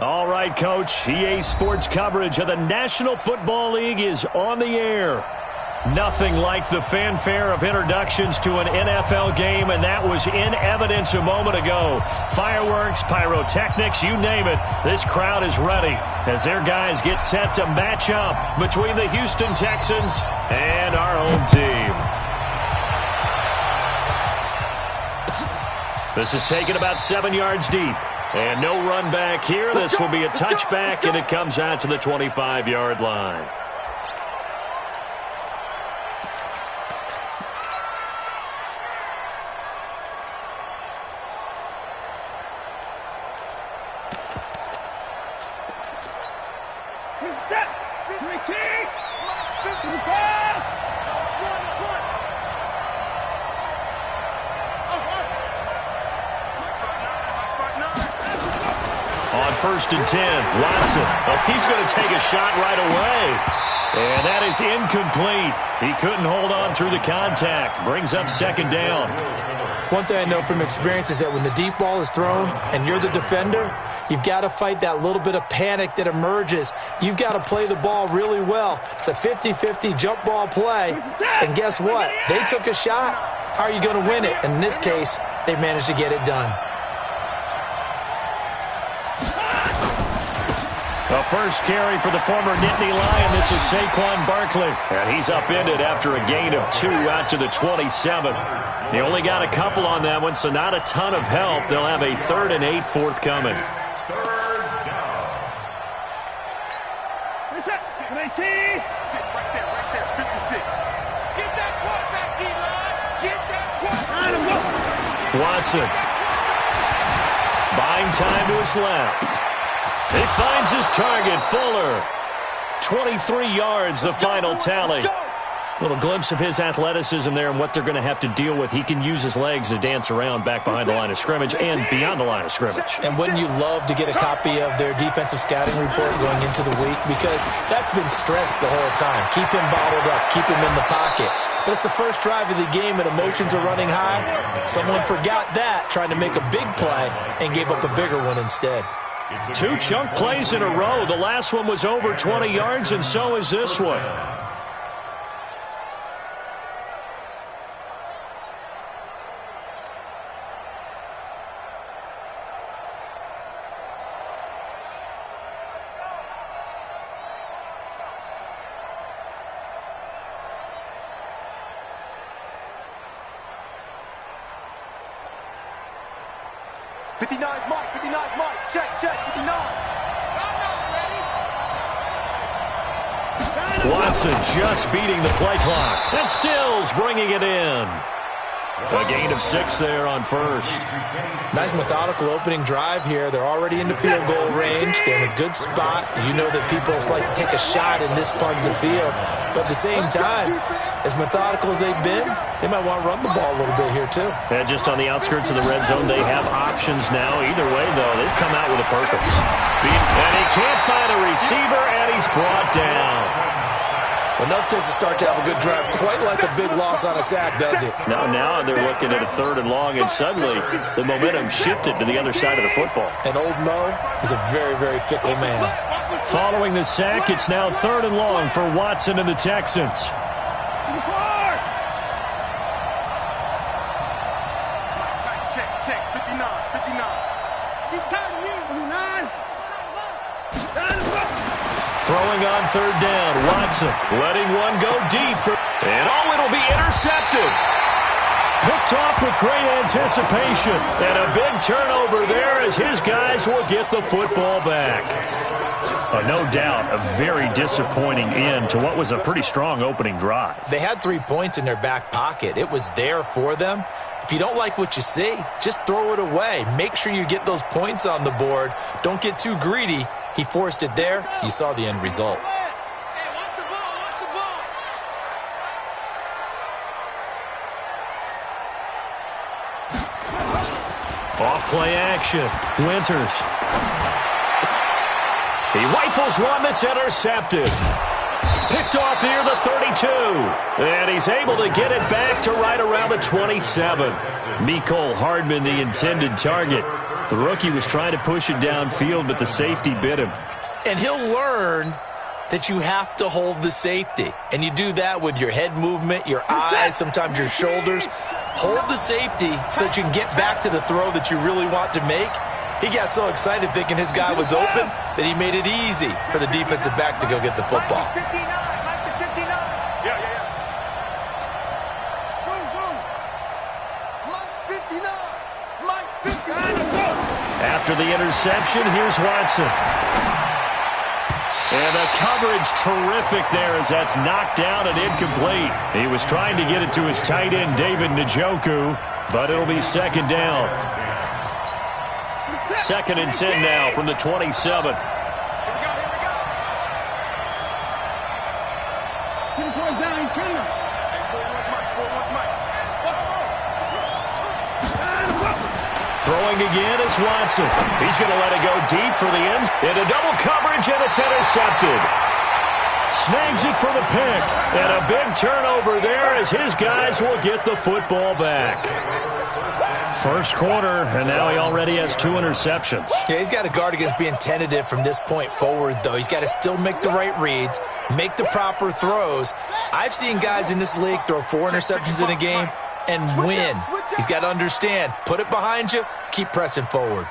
All right, Coach. EA Sports coverage of the National Football League is on the air. Nothing like the fanfare of introductions to an NFL game, and that was in evidence a moment ago. Fireworks, pyrotechnics, you name it. This crowd is ready as their guys get set to match up between the Houston Texans and our home team. This is taken about 7 yards deep. And no run back here. This will be a touchback, and it comes out to the 25-yard line. On 1st and 10, Watson. Oh, he's going to take a shot right away. And that is incomplete. He couldn't hold on through the contact. Brings up 2nd down. One thing I know from experience is that when the deep ball is thrown and you're the defender, you've got to fight that little bit of panic that emerges. You've got to play the ball really well. It's a 50-50 jump ball play. And guess what? They took a shot. How are you going to win it? And in this case, they managed to get it done. The first carry for the former Nittany Lion. This is Saquon Barkley. And he's upended after a gain of 2 out to the 27. He only got a couple on that one, so not a ton of help. They'll have a 3rd and 8 forthcoming. Watson. Buying time to his left. He finds his target, Fuller. 23 yards, the final tally. Little glimpse of his athleticism there and what they're going to have to deal with. He can use his legs to dance around back behind the line of scrimmage and beyond the line of scrimmage. And wouldn't you love to get a copy of their defensive scouting report going into the week? Because that's been stressed the whole time. Keep him bottled up. Keep him in the pocket. But it's the first drive of the game and emotions are running high. Someone forgot that, trying to make a big play, and gave up a bigger one instead. 2 chunk plays in a row. The last one was over 20 yards, and so is this one. Watson just beating the play clock. And Stills bringing it in. A gain of 6 there on 1st. Nice methodical opening drive here. They're already in the field goal range. They're in a good spot. You know that people like to take a shot in this part of the field. But at the same time, as methodical as they've been, they might want to run the ball a little bit here too. And just on the outskirts of the red zone, they have options now. Either way, though, they've come out with a purpose. And he can't find a receiver, and he's brought down. Enough takes to start to have a good drive. Quite like a big loss on a sack, does it? Now they're looking at a 3rd and long, and suddenly the momentum shifted to the other side of the football. And old Mo is a very, very fickle man. Following the sack, it's now 3rd and long for Watson and the Texans. Throwing on 3rd down, Watson letting one go deep. And it'll be intercepted. Picked off with great anticipation. And a big turnover there as his guys will get the football back. No doubt a very disappointing end to what was a pretty strong opening drive. They had 3 points in their back pocket. It was there for them. If you don't like what you see, just throw it away. Make sure you get those points on the board. Don't get too greedy. He forced it there. You saw the end result. Off play action. Winters. He rifles one that's intercepted. Picked off near the 32. And he's able to get it back to right around the 27. Mecole Hardman, the intended target. The rookie was trying to push it downfield, but the safety bit him. And he'll learn that you have to hold the safety. And you do that with your head movement, your eyes, sometimes your shoulders. Hold the safety so that you can get back to the throw that you really want to make. He got so excited thinking his guy was open that he made it easy for the defensive back to go get the football. After the interception, here's Watson. And the coverage terrific there as that's knocked down and incomplete. He was trying to get it to his tight end, David Njoku, but it'll be second down. 2nd and 10 now from the 27. Throwing again is Watson. He's going to let it go deep for the end. Into double coverage, and it's intercepted. Snags it for the pick. And a big turnover there as his guys will get the football back. First quarter, and now he already has 2 interceptions. Yeah, he's got to guard against being tentative from this point forward, though. He's got to still make the right reads, make the proper throws. I've seen guys in this league throw 4 interceptions in a game and win. He's got to understand, put it behind you, keep pressing forward.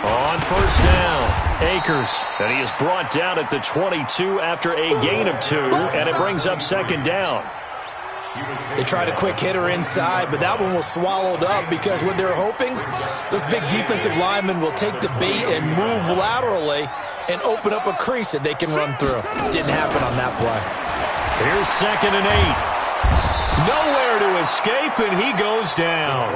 On first down, Akers, and he is brought down at the 22 after a gain of 2, and it brings up second down. They tried a quick hitter inside, but that one was swallowed up because what they're hoping, those big defensive linemen will take the bait and move laterally and open up a crease that they can run through. Didn't happen on that play. Here's 2nd and 8. Nowhere to escape, and he goes down.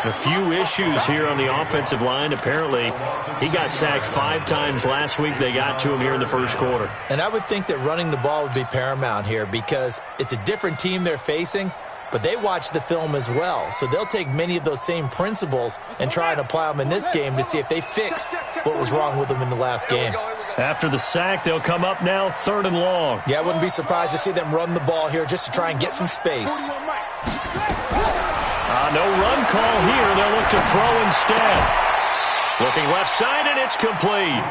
A few issues here on the offensive line. Apparently, he got sacked 5 times last week. They got to him here in the first quarter. And I would think that running the ball would be paramount here because it's a different team they're facing, but they watch the film as well. So they'll take many of those same principles and try and apply them in this game to see if they fixed what was wrong with them in the last game. After the sack, they'll come up now 3rd and long. Yeah, I wouldn't be surprised to see them run the ball here just to try and get some space. No run call here. They'll look to throw instead. Looking left side, and it's complete.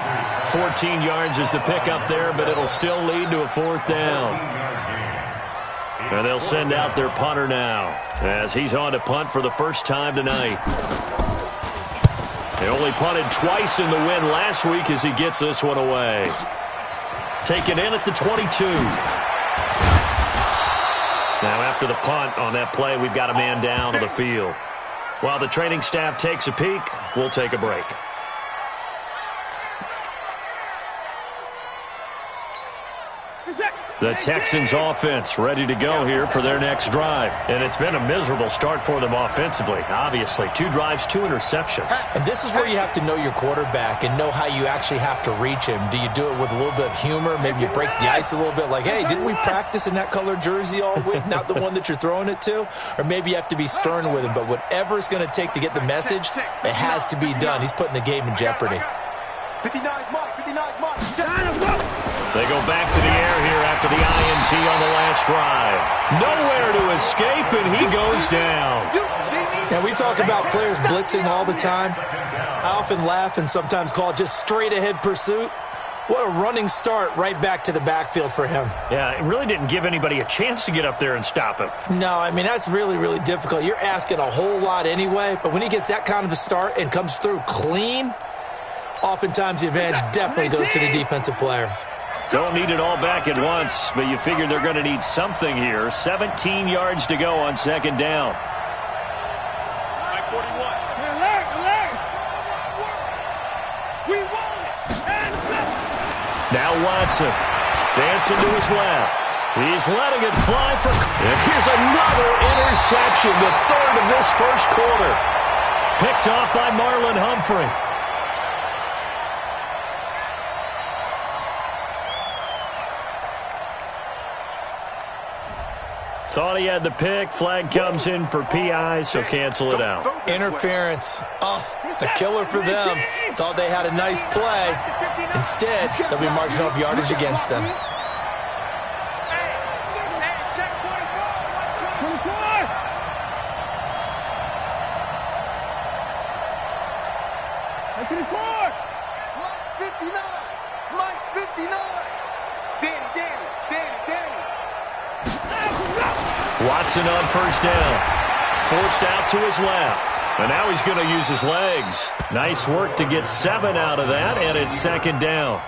14 yards is the pickup there, but it'll still lead to a 4th down. And they'll send out their punter now as he's on to punt for the first time tonight. They only punted twice in the win last week as he gets this one away. Taken in at the 22. Now after the punt on that play, we've got a man down on the field. While the training staff takes a peek, we'll take a break. The Texans offense ready to go here for their next drive. And it's been a miserable start for them offensively, obviously. 2 drives, 2 interceptions. And this is where you have to know your quarterback and know how you actually have to reach him. Do you do it with a little bit of humor? Maybe you break the ice a little bit like, hey, didn't we practice in that colored jersey all week, not the one that you're throwing it to? Or maybe you have to be stern with him. But whatever it's going to take to get the message, it has to be done. He's putting the game in jeopardy. 59 Mike, 59 Mike. They go back to the air here after the INT on the last drive. Nowhere to escape, and he goes down. Now, we talk about players blitzing all the time. I often laugh and sometimes call it just straight-ahead pursuit. What a running start right back to the backfield for him. Yeah, it really didn't give anybody a chance to get up there and stop him. No, I mean, that's really, really difficult. You're asking a whole lot anyway, but when he gets that kind of a start and comes through clean, oftentimes the advantage definitely goes to the defensive player. Don't need it all back at once, but you figure they're going to need something here. 17 yards to go on second down. Now Watson, dancing to his left. He's letting it fly for... And here's another interception, the 3rd of this first quarter. Picked off by Marlon Humphrey. Thought he had the pick. Flag comes in for PI, so cancel it out. Interference. Oh, a killer for them. Thought they had a nice play. Instead, they'll be marching off yardage against them. Watson on first down. Forced out to his left. And now he's going to use his legs. Nice work to get 7 out of that, and it's second down.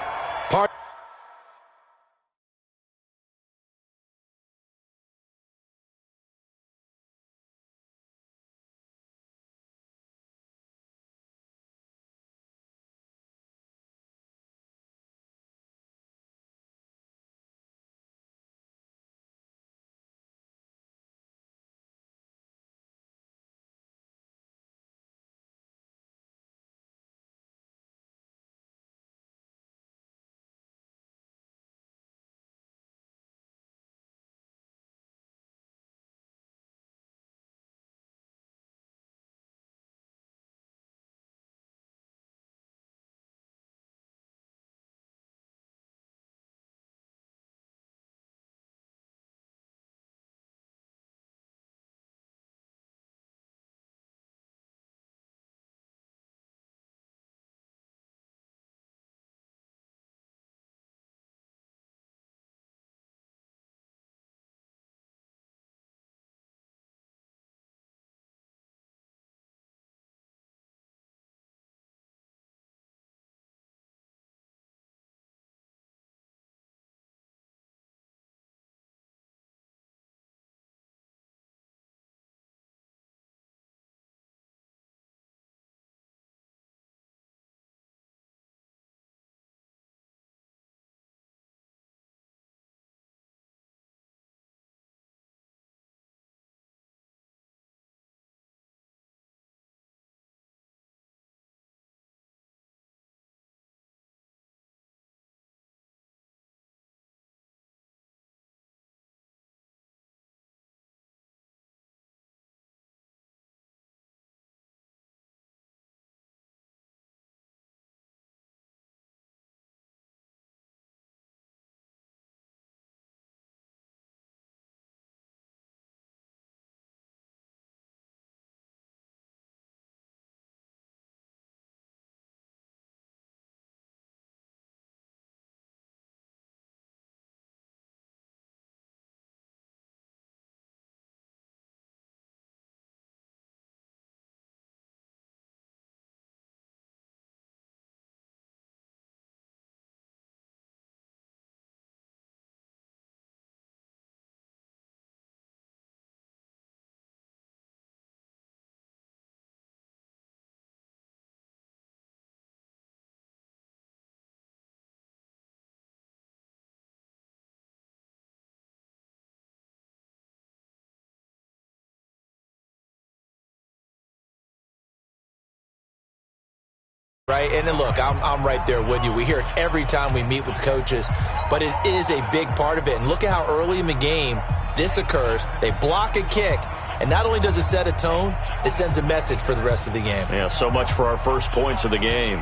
Right, and then look, I'm right there with you. We hear it every time we meet with coaches, but it is a big part of it. And look at how early in the game this occurs. They block a kick, and not only does it set a tone, it sends a message for the rest of the game. Yeah, so much for our first points of the game.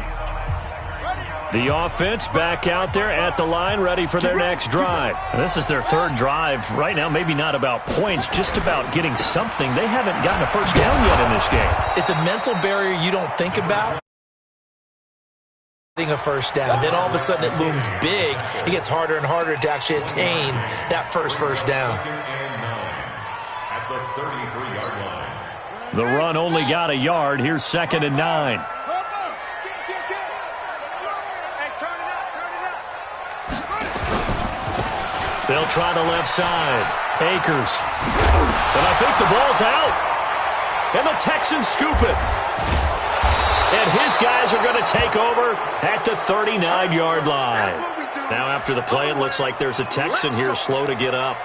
The offense back out there at the line, ready for their next drive. And this is their third drive. Right now, maybe not about points, just about getting something. They haven't gotten a first down yet in this game. It's a mental barrier you don't think about. A first down, then all of a sudden it looms big. It gets harder and harder to actually attain that first down. The run only got a yard. Here's 2nd and 9. They'll try the left side. Akers. And I think the ball's out. And the Texans scoop it. And his guys are going to take over at the 39-yard line. Now after the play, it looks like there's a Texan here slow to get up.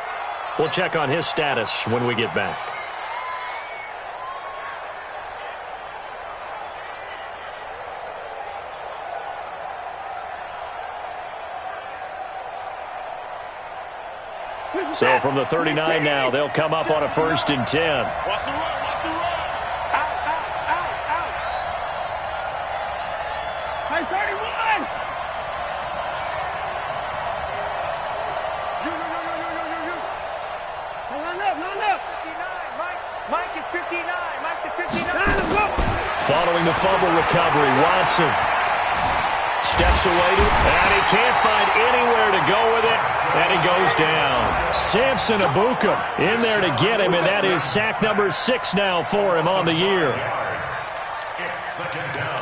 We'll check on his status when we get back. So from the 39 now, they'll come up on a 1st and 10. Watch the run, watch the run. Hey, 31! You. Line up. 59, Mike is 59. Mike is 59. Following the fumble recovery, Watson steps away, and he can't find anywhere to go with it, and he goes down. Samson Gibson Abukum in there to get him, and that is sack number 6 now for him on the year. It's second down.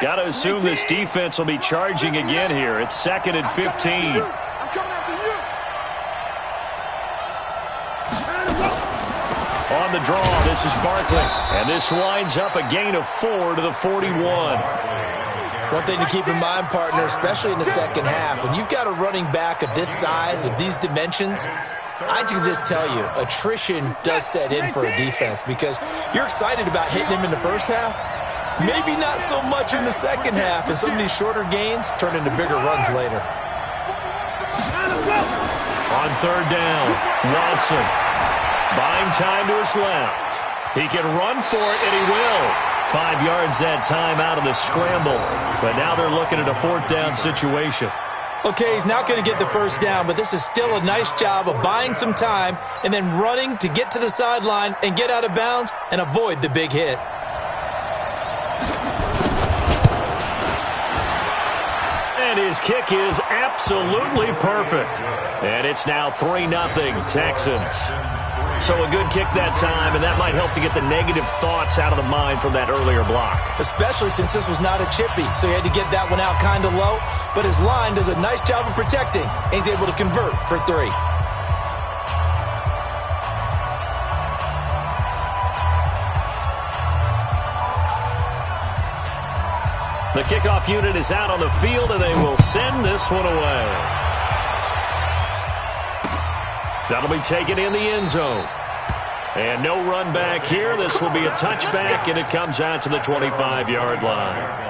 Got to assume this defense will be charging again here. It's 2nd and 15. I'm coming after you. On the draw, this is Barkley. And this winds up a gain of 4 to the 41. One thing to keep in mind, partner, especially in the second half, when you've got a running back of this size, of these dimensions, I can just tell you, attrition does set in for a defense because you're excited about hitting him in the first half. Maybe not so much in the second half, and some of these shorter gains turn into bigger runs later. On 3rd down, Watson buying time to his left. He can run for it, and he will. 5 yards that time out of the scramble. But now they're looking at a 4th down situation. Okay, he's not going to get the first down, but this is still a nice job of buying some time and then running to get to the sideline and get out of bounds and avoid the big hit. And his kick is absolutely perfect. And it's now 3-0 Texans. So a good kick that time, and that might help to get the negative thoughts out of the mind from that earlier block. Especially since this was not a chippy, so he had to get that one out kind of low. But his line does a nice job of protecting, and he's able to convert for 3. The kickoff unit is out on the field, and they will send this one away. That'll be taken in the end zone. And no run back here. This will be a touchback, and it comes out to the 25-yard line.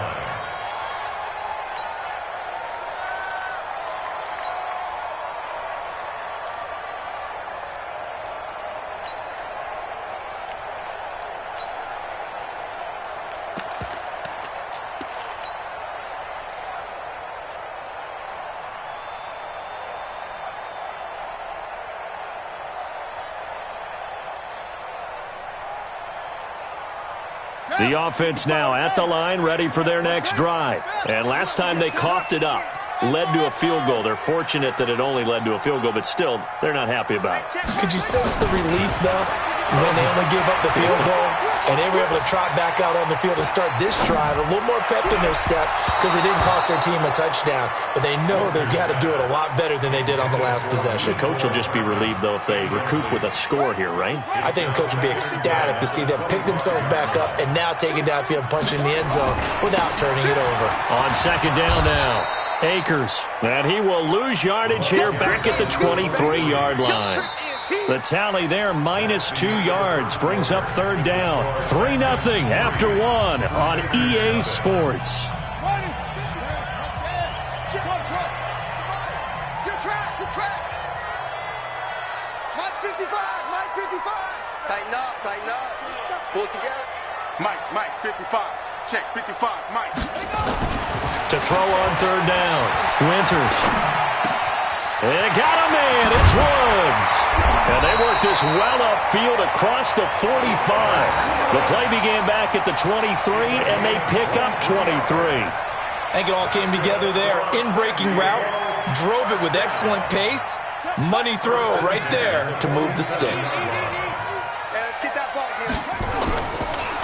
The offense now at the line, ready for their next drive. And last time they coughed it up, led to a field goal. They're fortunate that it only led to a field goal, but still, they're not happy about it. Could you sense the relief, though, when they only gave up the field goal and they were able to trot back out on the field and start this drive? A little more pep in their step because it didn't cost their team a touchdown, but they know they've got to do it a lot better than they did on the last possession. The coach will just be relieved, though, if they recoup with a score here, right? I think the coach would be ecstatic to see them pick themselves back up and now take it downfield and punch in the end zone without turning it over. On 2nd down now, Akers. And he will lose yardage here back at the 23-yard line. The tally there, -2 yards, brings up 3rd down. 3-0 after 1 on EA Sports. Good track. Mike 55. Tighten up. Pull it together. Mike, 55. Check, 55, Mike. To throw on 3rd down, Winters. And got a man, it's Woods. And they work this well upfield across the 45. The play began back at the 23, and they pick up 23. I think it all came together there. In-breaking route, drove it with excellent pace. Money throw right there to move the sticks. Yeah, let's get that ball here.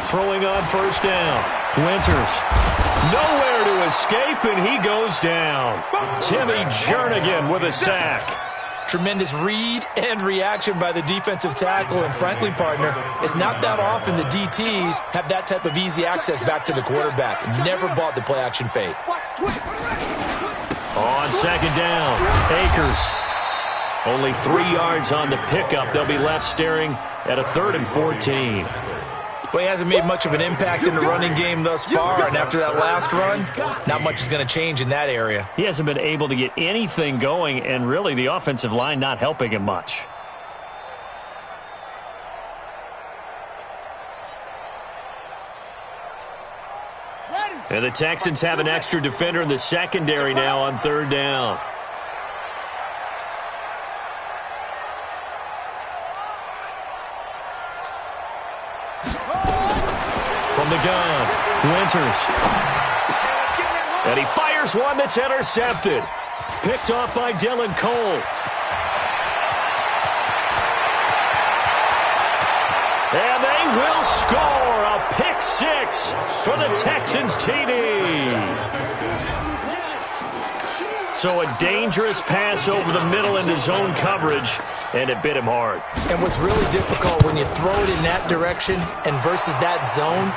Throwing on 1st down, Winters. Nowhere to escape, and he goes down. Timmy Jernigan with a sack. Tremendous read and reaction by the defensive tackle, and frankly, partner, it's not that often the DTs have that type of easy access back to the quarterback. Never bought the play-action fake. On 2nd down, Akers. Only 3 yards on the pickup. They'll be left staring at a 3rd and 14. Well, he hasn't made much of an impact in the running game thus far, and after that last run, not much is going to change in that area. He hasn't been able to get anything going, and really the offensive line not helping him much. And the Texans have an extra defender in the secondary now on third down. From the gun, Winters. And he fires one that's intercepted. Picked off by Dylan Cole. And they will score a pick six for the Texans TD. So a dangerous pass over the middle into zone coverage, and it bit him hard. And what's really difficult when you throw it in that direction and versus that zone,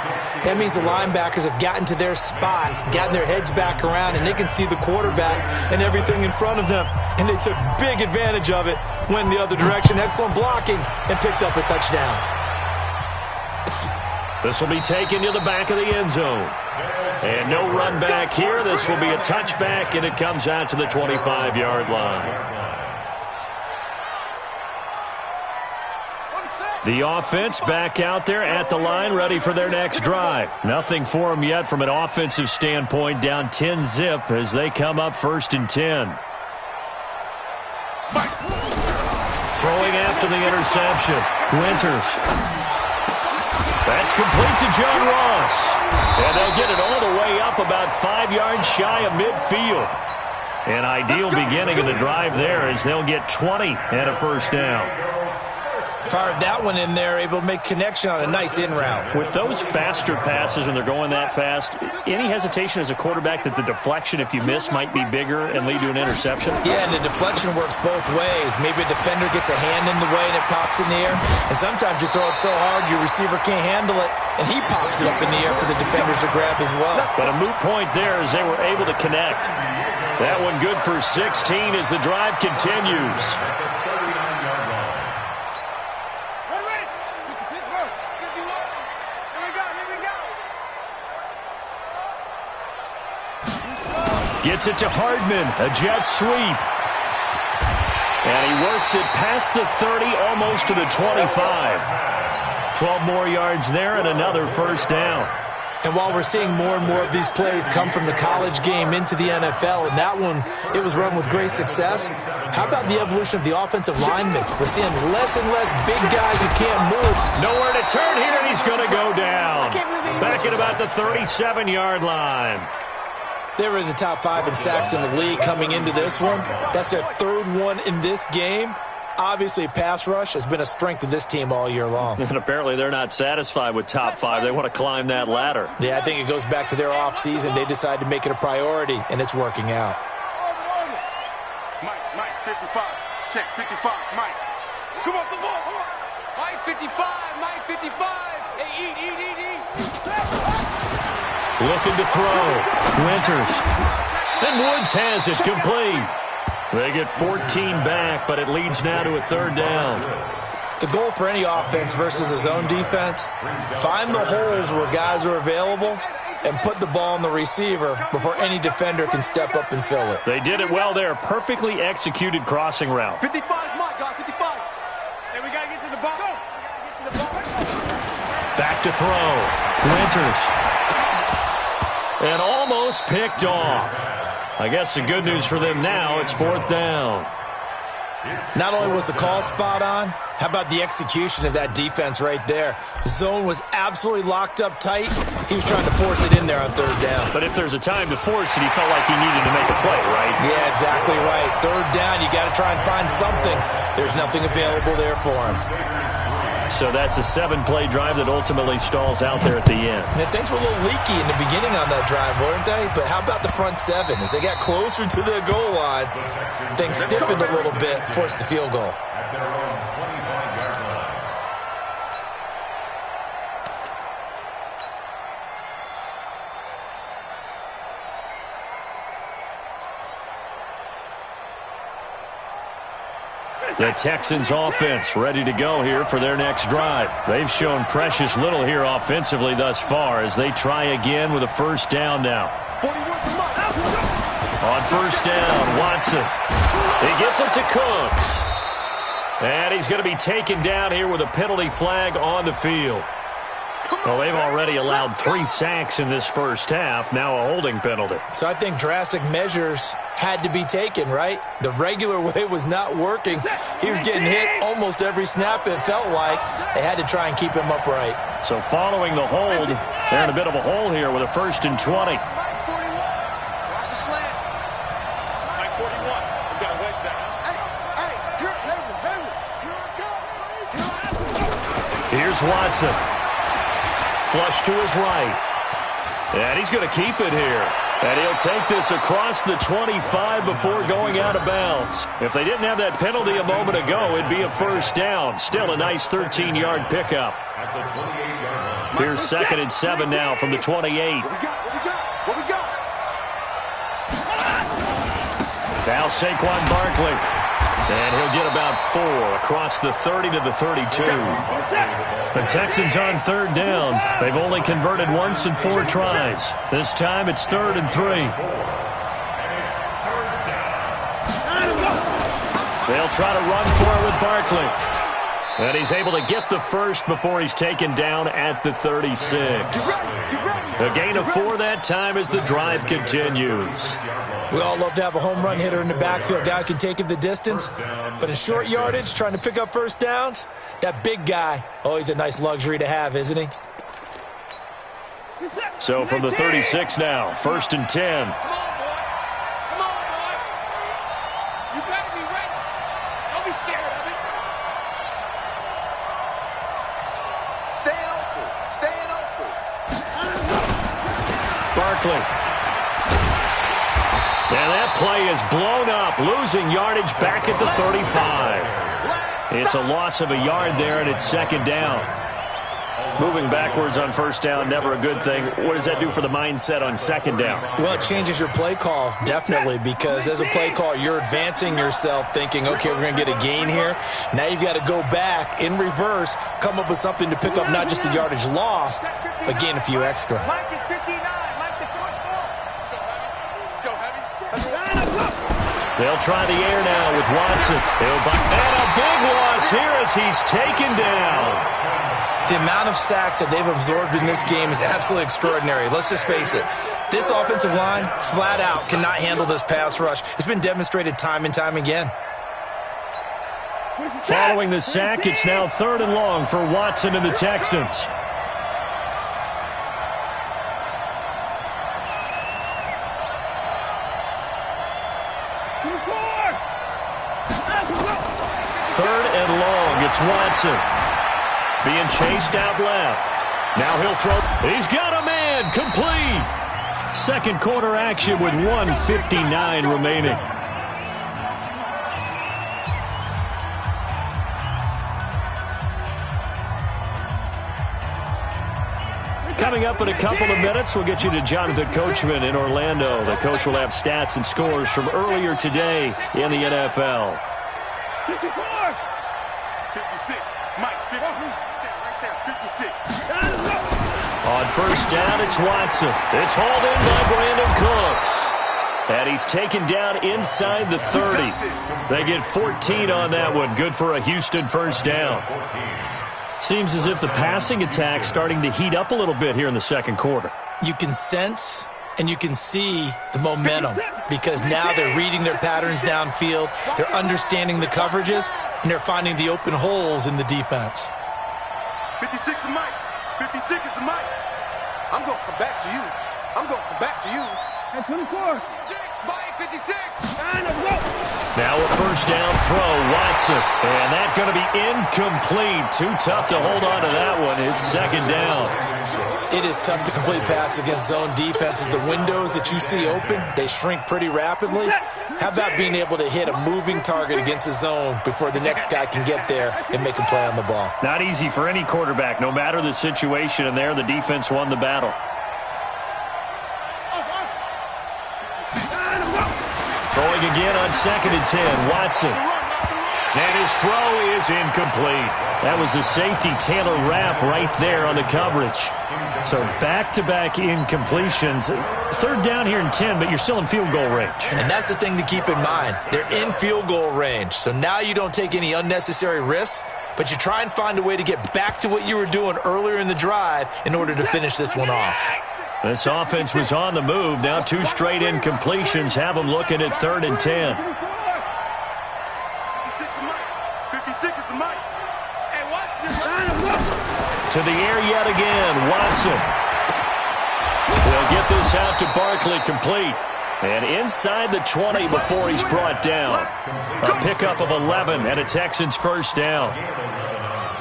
that means the linebackers have gotten to their spot, gotten their heads back around, and they can see the quarterback and everything in front of them. And they took big advantage of it, went the other direction, excellent blocking, and picked up a touchdown. This will be taken to the back of the end zone. And no run back here. This will be a touchback, and it comes out to the 25-yard line. The offense back out there at the line, ready for their next drive. Nothing for them yet from an offensive standpoint, down 10-zip as they come up 1st and 10. Throwing after the interception, Winters. That's complete to John Ross. And they'll get it all the way up about 5 yards shy of midfield. An ideal beginning of the drive there as they'll get 20 and a first down. Fired that one in there, able to make connection on a nice in route. With those faster passes when they're going that fast, any hesitation as a quarterback that the deflection, if you miss, might be bigger and lead to an interception? Yeah, and the deflection works both ways. Maybe a defender gets a hand in the way and it pops in the air. And sometimes you throw it so hard your receiver can't handle it, and he pops it up in the air for the defenders to grab as well. But a moot point there as they were able to connect. That one good for 16 as the drive continues. Gets it to Hardman, a jet sweep. And he works it past the 30, almost to the 25. 12 more yards there and another first down. And while we're seeing more and more of these plays come from the college game into the NFL, and that one, it was run with great success, how about the evolution of the offensive linemen? We're seeing less and less big guys who can't move. Nowhere to turn here, and he's going to go down. Back at about the 37-yard line. They were in the top 5 in sacks in the league coming into this one. That's their 3rd one in this game. Obviously, pass rush has been a strength of this team all year long. And apparently they're not satisfied with top 5. They want to climb that ladder. Yeah, I think it goes back to their offseason. They decided to make it a priority, and it's working out. Mike, 55. Check, 55, Mike. Come on, the ball. Mike 55, Mike 55. Hey, eat. Looking to throw. Winters. And Woods has it complete. They get 14 back, but it leads now to a 3rd down. The goal for any offense versus a zone defense, find the holes where guys are available and put the ball on the receiver before any defender can step up and fill it. They did it well there. Perfectly executed crossing route. 55 Mike, guys, 55. Hey, we got to get to the ball. Back to throw. Winters. And almost picked off. I guess the good news for them now, it's 4th down. Not only was the call spot on, how about the execution of that defense right there? The zone was absolutely locked up tight. He was trying to force it in there on 3rd down. But if there's a time to force it, he felt like he needed to make a play, right? Yeah, exactly right. 3rd down, you got to try and find something. There's nothing available there for him. So that's a 7-play drive that ultimately stalls out there at the end. And things were a little leaky in the beginning on that drive, weren't they? But how about the front 7? As they got closer to the goal line, things stiffened a little bit, forced the field goal. The Texans offense ready to go here for their next drive. They've shown precious little here offensively thus far as they try again with a first down now. On first down, Watson. He gets it to Cooks. And he's going to be taken down here with a penalty flag on the field. Well, they've already allowed 3 sacks in this first half, now a holding penalty. So I think drastic measures had to be taken, right? The regular way was not working. He was getting hit almost every snap, it felt like. They had to try and keep him upright. So following the hold, they're in a bit of a hole here with a 1st and 20. Watch the slant. Mike 41. We got to wedge that. Hey, Here's Watson. Flush to his right. And he's going to keep it here. And he'll take this across the 25 before going out of bounds. If they didn't have that penalty a moment ago, it'd be a first down. Still a nice 13-yard pickup. Here's 2nd and 7 now from the 28. What we got? Now Saquon Barkley. And he'll get about 4 across the 30 to the 32. The Texans on 3rd down. They've only converted once in 4 tries. This time it's 3rd and 3. They'll try to run for it with Barkley. And he's able to get the first before he's taken down at the 36. A gain of 4 that time as the drive continues. We all love to have a home run hitter in the backfield. Guy can take it the distance. But in short yardage, trying to pick up first downs, that big guy, always a nice luxury to have, isn't he? So from the 36 now, 1st and 10. Come on, boy. You better be ready. Don't be scared of it. Staying open. Barkley. And that play is blown up, losing yardage back at the 35. It's a loss of a yard there, and it's 2nd down. Moving backwards on first down, never a good thing. What does that do for the mindset on 2nd down? Well, it changes your play call, definitely, because as a play call, you're advancing yourself thinking, okay, we're going to get a gain here. Now you've got to go back in reverse, come up with something to pick up not just the yardage lost, but gain a few extra. Mike is 59. Mike the fourth ball. Let's go heavy. They'll try the air now with Watson. And a big loss here as he's taken down. The amount of sacks that they've absorbed in this game is absolutely extraordinary. Let's just face it. This offensive line, flat out, cannot handle this pass rush. It's been demonstrated time and time again. Following the sack, it's now 3rd and long for Watson and the Texans. Third and long, it's Watson. Being chased out left. Now he'll throw. He's got a man, complete. 2nd quarter action with 1:59 remaining. Coming up in a couple of minutes, we'll get you to Jonathan Coachman in Orlando. The coach will have stats and scores from earlier today in the NFL. 54. 56. Mike, 50. Right there, 56. On first down, it's Watson. It's hauled in by Brandon Cooks. And he's taken down inside the 30. They get 14 on that one. Good for a Houston first down. Seems as if the passing attack's starting to heat up a little bit here in the 2nd quarter. You can sense and you can see the momentum because now they're reading their patterns downfield, they're understanding the coverages, and they're finding the open holes in the defense. 56 is Mike. 56 is the Mike. I'm going to come back to you. And 24. 6, Mike, 56. Now a first down throw, Watson. And that's going to be incomplete. Too tough to hold on to that one. It's 2nd down. It is tough to complete passes against zone defenses. The windows that you see open, they shrink pretty rapidly. How about being able to hit a moving target against a zone before the next guy can get there and make a play on the ball? Not easy for any quarterback, no matter the situation. And there, the defense won the battle. Throwing again on 2nd and 10, Watson. And his throw is incomplete. That was a safety Taylor Rapp right there on the coverage. So back-to-back incompletions. Third down here in 10, but you're still in field goal range. And that's the thing to keep in mind. They're in field goal range. So now you don't take any unnecessary risks, but you try and find a way to get back to what you were doing earlier in the drive in order to finish this one off. This offense was on the move. Now 2 straight incompletions have them looking at 3rd and 10. To the air yet again, Watson. Will get this out to Barkley, complete. And inside the 20 before he's brought down. A pickup of 11 and a Texans first down.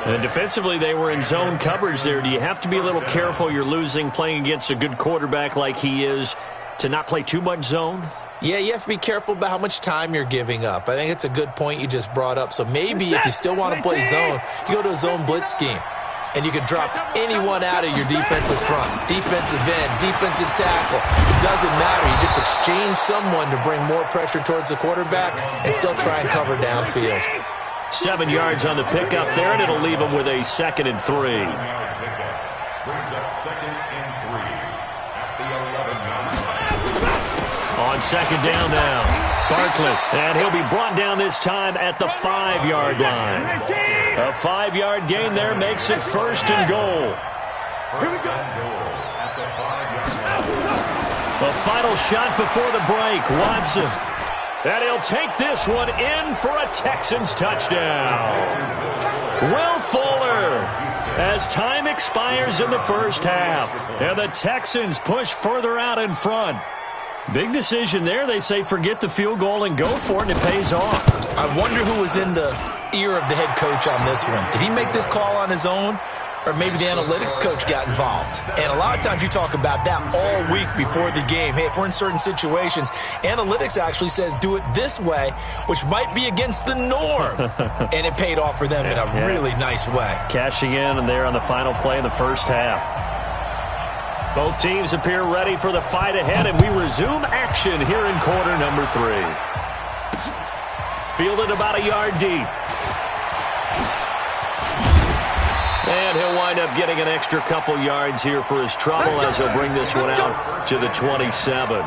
And defensively, they were in zone coverage there. Do you have to be a little careful? You're losing playing against a good quarterback like he is to not play too much zone? Yeah, you have to be careful about how much time you're giving up. I think it's a good point you just brought up. So maybe if you still want to play zone, you go to a zone blitz scheme. And you can drop anyone out of your defensive front. Defensive end, defensive tackle. It doesn't matter. You just exchange someone to bring more pressure towards the quarterback and still try and cover downfield. 7 yards on the pickup there, and it'll leave them with a 2nd and 3. Brings up 2nd and 3 at the 11 yard line. On 2nd down now, Barkley. And he'll be brought down this time at the 5-yard line. A 5-yard gain there makes it 1st and goal. The final shot before the break, Watson. And he'll take this one in for a Texans touchdown. Will Fuller, as time expires in the first half. And the Texans push further out in front. Big decision there. They say forget the field goal and go for it, and it pays off. I wonder who was in the ear of the head coach on this one. Did he make this call on his own? Or maybe the analytics coach got involved. And a lot of times you talk about that all week before the game. Hey, if we're in certain situations, analytics actually says do it this way, which might be against the norm. And it paid off for them in a really nice way. Cashing in and there on the final play in the first half. Both teams appear ready for the fight ahead, and we resume action here in quarter number 3. Fielded about a yard deep. And he'll wind up getting an extra couple yards here for his trouble as he'll bring this one out to the 27.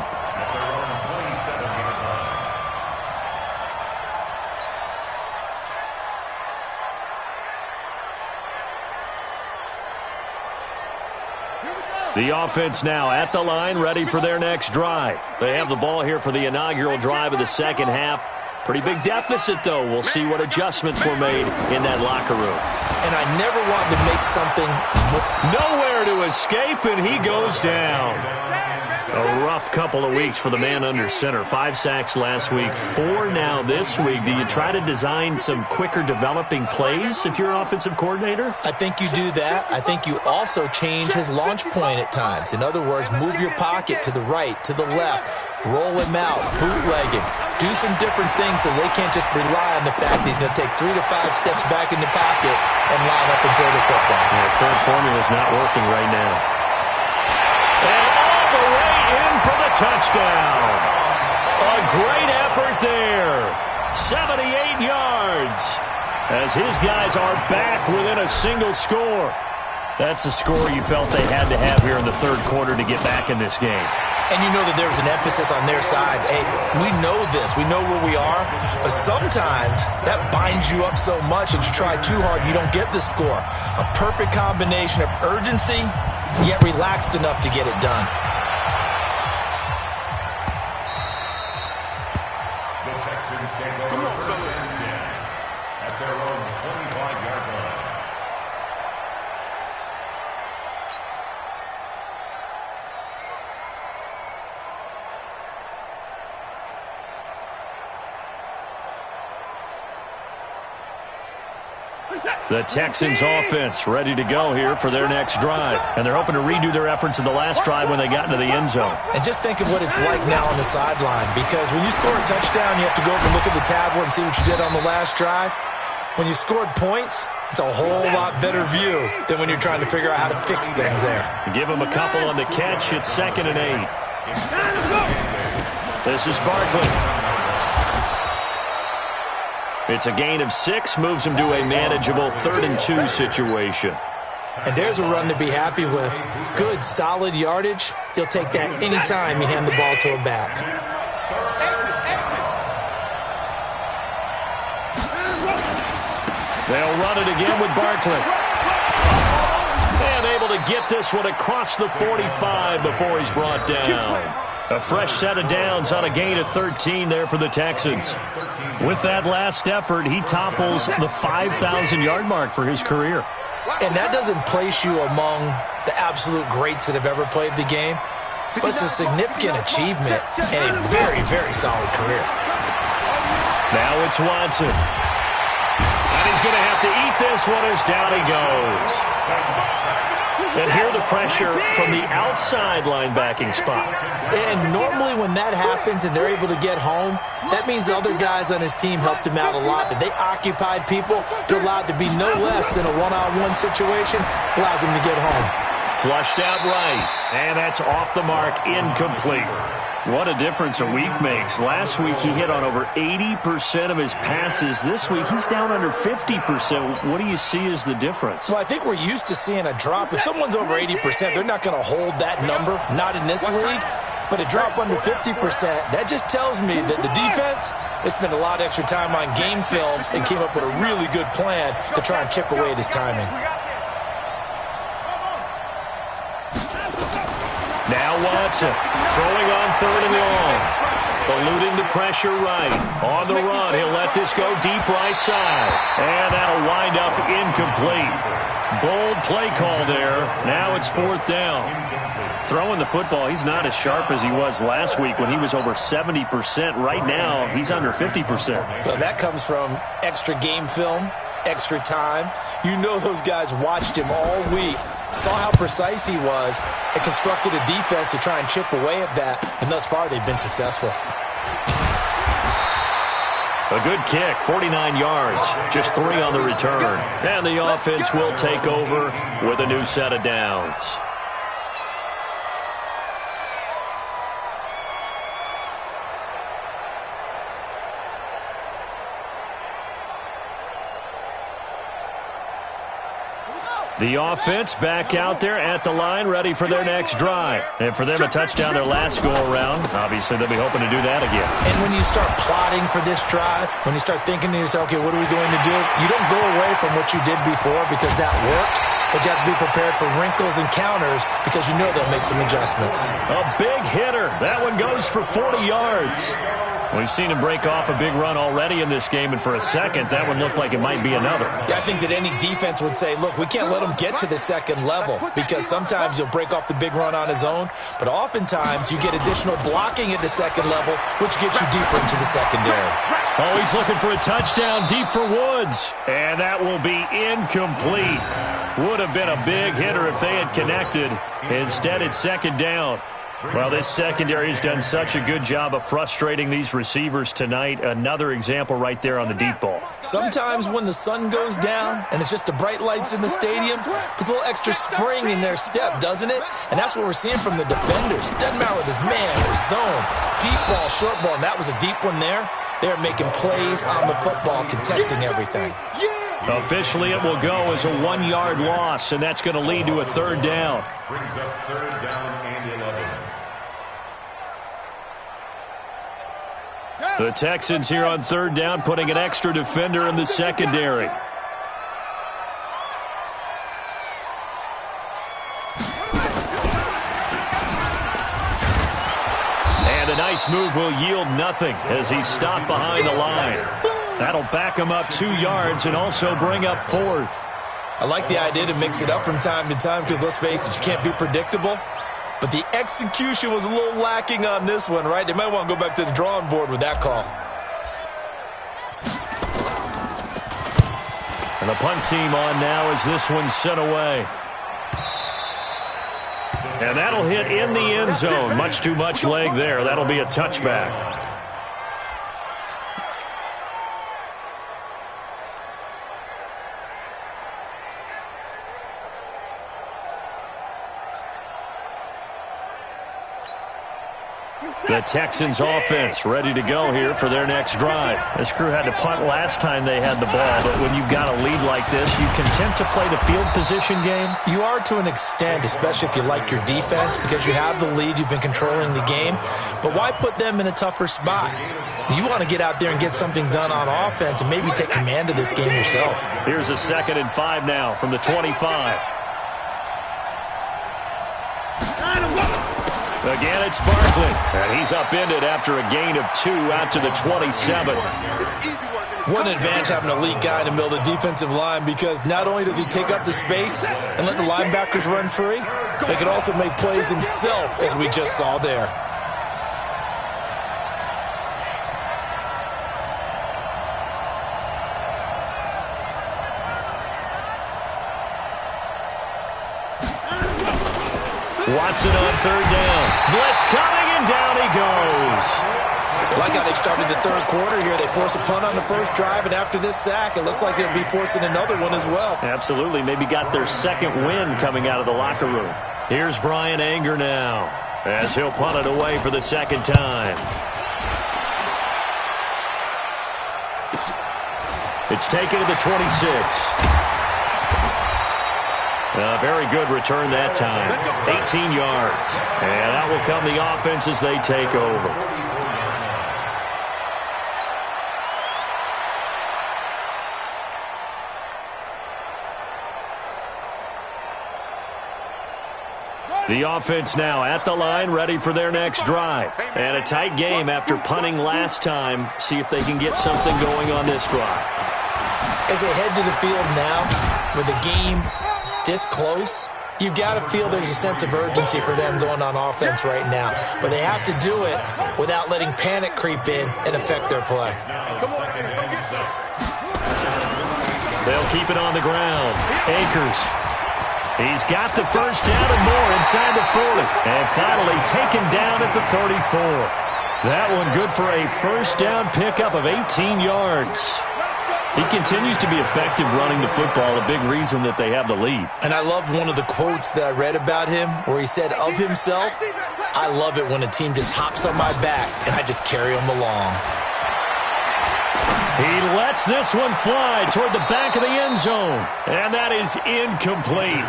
The offense now at the line, ready for their next drive. They have the ball here for the inaugural drive of the second half. Pretty big deficit, though. We'll see what adjustments were made in that locker room. And I never wanted to make something... Nowhere to escape, and he goes down. A rough couple of weeks for the man under center. 5 sacks last week, 4 now this week. Do you try to design some quicker developing plays if you're an offensive coordinator? I think you do that. I think you also change his launch point at times. In other words, move your pocket to the right, to the left, roll him out, bootleg him. Do some different things so they can't just rely on the fact that he's going to take 3 to 5 steps back in the pocket and line up and throw the football. Yeah, current formula is not working right now. And all the way in for the touchdown. A great effort there. 78 yards. As his guys are back within a single score. That's a score you felt they had to have here in the third quarter to get back in this game. And you know that there's an emphasis on their side. Hey, we know this. We know where we are. But sometimes that binds you up so much that you try too hard, you don't get the score. A perfect combination of urgency, yet relaxed enough to get it done. The Texans take over first and 10 at their own 25-yard line. The Texans offense ready to go here for their next drive. And they're hoping to redo their efforts in the last drive when they got into the end zone. And just think of what it's like now on the sideline. Because when you score a touchdown, you have to go over and look at the tablet and see what you did on the last drive. When you scored points, it's a whole lot better view than when you're trying to figure out how to fix things there. Give them a couple on the catch. It's 2nd and 8. This is Barkley. It's a gain of 6, moves him to a manageable 3rd and 2 situation. And there's a run to be happy with. Good, solid yardage. He'll take that anytime you hand the ball to a back. They'll run it again with Barkley. And able to get this one across the 45 before he's brought down. A fresh set of downs on a gain of 13 there for the Texans. With that last effort, he topples the 5,000-yard mark for his career. And that doesn't place you among the absolute greats that have ever played the game, but it's a significant achievement and a very, very solid career. Now it's Watson. And he's going to have to eat this one as down he goes. And here the pressure from the outside linebacking spot. And normally when that happens and they're able to get home, that means the other guys on his team helped him out a lot. That they occupied people. They're allowed to be no less than a one-on-one situation. Allows him to get home. Flushed out right. And that's off the mark, incomplete. What a difference a week makes. Last week he hit on over 80% of his passes. This week he's down under 50%. What do you see as the difference? Well, I think we're used to seeing a drop. If someone's over 80%, they're not going to hold that number. Not in this league. But a drop under 50%, that just tells me that the defense, they spent a lot of extra time on game films and came up with a really good plan to try and chip away at his timing. Now Watson throwing on 3rd and long. Eluding the pressure right. On the run, he'll let this go deep right side. And that'll wind up incomplete. Bold play call there. Now it's 4th down. Throwing the football, he's not as sharp as he was last week when he was over 70%. Right now, he's under 50%. Well, that comes from extra game film, extra time. You know those guys watched him all week, saw how precise he was, and constructed a defense to try and chip away at that. And thus far, they've been successful. A good kick, 49 yards, just 3 on the return. And the offense will take over with a new set of downs. The offense back out there at the line, ready for their next drive. And for them, a touchdown their last go-around. Obviously, they'll be hoping to do that again. And when you start plotting for this drive, when you start thinking to yourself, okay, what are we going to do? You don't go away from what you did before because that worked, but you have to be prepared for wrinkles and counters because you know they'll make some adjustments. A big hitter. That one goes for 40 yards. We've seen him break off a big run already in this game, and for a second, that one looked like it might be another. Yeah, I think that any defense would say, look, we can't let him get to the second level because sometimes he'll break off the big run on his own, but oftentimes you get additional blocking at the second level, which gets you deeper into the secondary. Oh, he's looking for a touchdown deep for Woods, and that will be incomplete. Would have been a big hitter if they had connected. Instead, it's 2nd down. Well, this secondary has done such a good job of frustrating these receivers tonight. Another example right there on the deep ball. Sometimes when the sun goes down and it's just the bright lights in the stadium, there's a little extra spring in their step, doesn't it? And that's what we're seeing from the defenders. Doesn't matter whether it's man or zone, deep ball, short ball, and that was a deep one there. They're making plays on the football, contesting everything. Officially, it will go as a 1-yard loss, and that's going to lead to a 3rd down. Brings up 3rd down and 11. The Texans here on 3rd down, putting an extra defender in the secondary. And a nice move will yield nothing as he's stopped behind the line. That'll back him up 2 yards and also bring up 4th. I like the idea to mix it up from time to time because, let's face it, you can't be predictable. But the execution was a little lacking on this one, right? They might want to go back to the drawing board with that call. And the punt team on now as this one's sent away. And that'll hit in the end zone. Much too much leg there. That'll be a touchback. The Texans offense ready to go here for their next drive. This crew had to punt last time they had the ball, but when you've got a lead like this, you content to play the field position game? You are to an extent, especially if you like your defense, because you have the lead, you've been controlling the game. But why put them in a tougher spot? You want to get out there and get something done on offense and maybe take command of this game yourself. Here's a 2nd and 5 now from the 25. Again, it's Barkley. And he's upended after a gain of 2 out to the 27. What an advantage having a lead guy in the middle of the defensive line, because not only does he take up the space and let the linebackers run free, but he can also make plays himself, as we just saw there. Watson on 3rd down. Blitz coming, and down he goes. Like how they started the 3rd quarter here. They force a punt on the first drive, and after this sack, it looks like they'll be forcing another one as well. Absolutely. Maybe got their 2nd win coming out of the locker room. Here's Brian Anger now, as he'll punt it away for the 2nd time. It's taken to the 26. A very good return that time. 18 yards. And out will come the offense as they take over. The offense now at the line, ready for their next drive. And a tight game after punting last time. See if they can get something going on this drive. As they head to the field now, with the game this close, you've got to feel there's a sense of urgency for them going on offense right now. But they have to do it without letting panic creep in and affect their play. They'll keep it on the ground. Akers. He's got the first down and more inside the 40. And finally taken down at the 34. That one good for a first down pickup of 18 yards. He continues to be effective running the football, a big reason that they have the lead. And I love one of the quotes that I read about him where he said of himself, "I love it when a team just hops on my back and I just carry them along." He lets this one fly toward the back of the end zone. And that is incomplete.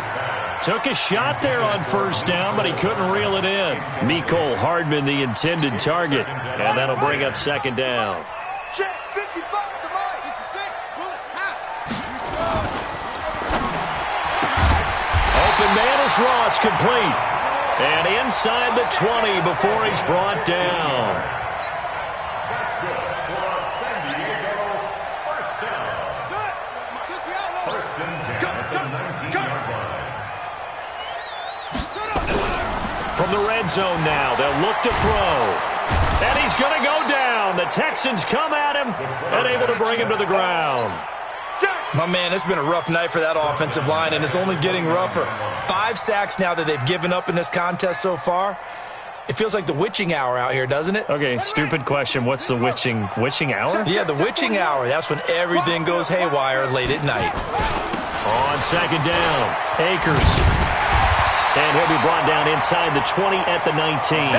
Took a shot there on first down, but he couldn't reel it in. Mecole Hardman, the intended target. And that'll bring up 2nd down. Open man is Ross, complete. And inside the 20 before he's brought down. That's good for San Diego. First down. First and 10 at the 19-yard line. From the red zone now, they'll look to throw. And he's going to go down. The Texans come at him and able to bring him to the ground. My man, it's been a rough night for that offensive line, and it's only getting rougher. 5 sacks now that they've given up in this contest so far. It feels like the witching hour out here, doesn't it? Okay, stupid question. What's the witching hour? Yeah, the witching hour. That's when everything goes haywire late at night. On 2nd down, Akers. And he'll be brought down inside the 20 at the 19.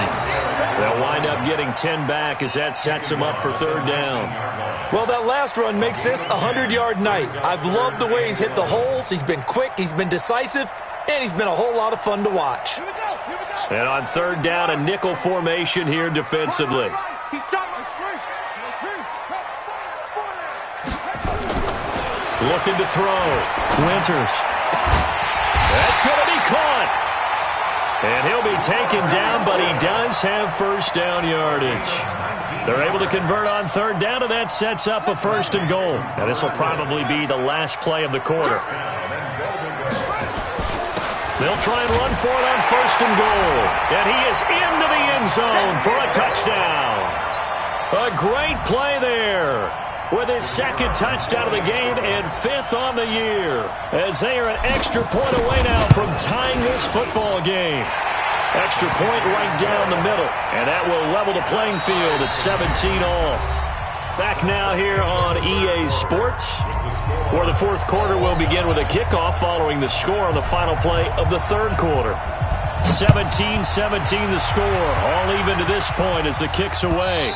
They'll wind up getting 10 back as that sets him up for 3rd down. Well, that last run makes this a 100-yard night. I've loved the way he's hit the holes. He's been quick, he's been decisive, and he's been a whole lot of fun to watch. And on 3rd down, a nickel formation here defensively. Looking to throw. Winters. That's going to be caught. And he'll be taken down, but he does have first down yardage. They're able to convert on 3rd down, and that sets up a 1st and goal. Now, this will probably be the last play of the quarter. They'll try and run for it on 1st and goal. And he is into the end zone for a touchdown. A great play there, with his 2nd touchdown of the game and 5th on the year, as they are an extra point away now from tying this football game. Extra point right down the middle, and that will level the playing field at 17 all. Back now here on EA Sports, where the 4th quarter will begin with a kickoff following the score on the final play of the 3rd quarter. 17-17 the score. All even to this point as the kick's away.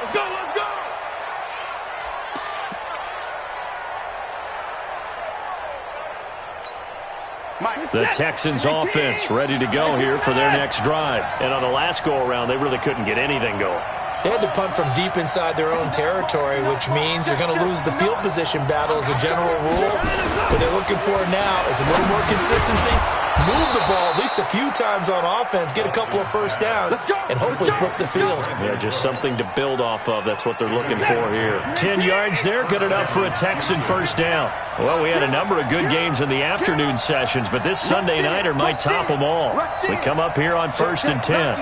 Let's go, let's go! The Texans offense ready to go here for their next drive. And on the last go-around, they really couldn't get anything going. They had to punt from deep inside their own territory, which means they're going to lose the field position battle as a general rule. What they're looking for now is a little more consistency, move the ball at least a few times on offense, get a couple of first downs, and hopefully flip the field. Yeah, just something to build off of. That's what they're looking for here. 10 yards there, good enough for a Texan first down. Well, we had a number of good games in the afternoon sessions, but this Sunday nighter might top them all. So we come up here on 1st and 10.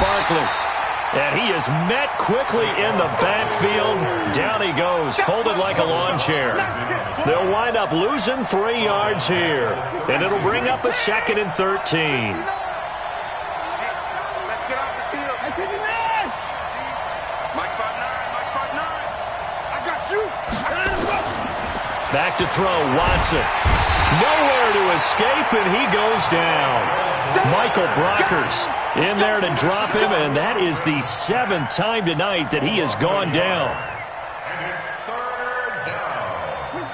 Barkley. And he is met quickly in the backfield. Down he goes, folded like a lawn chair. They'll wind up losing 3 yards here. And it'll bring up a 2nd and 13. Let's get off the field. Mike 5'9", Mike 5'9". I got you. Back to throw, Watson. Nowhere to escape, and he goes down. Michael Brockers in there to drop him, and that is the 7th time tonight that he has gone down.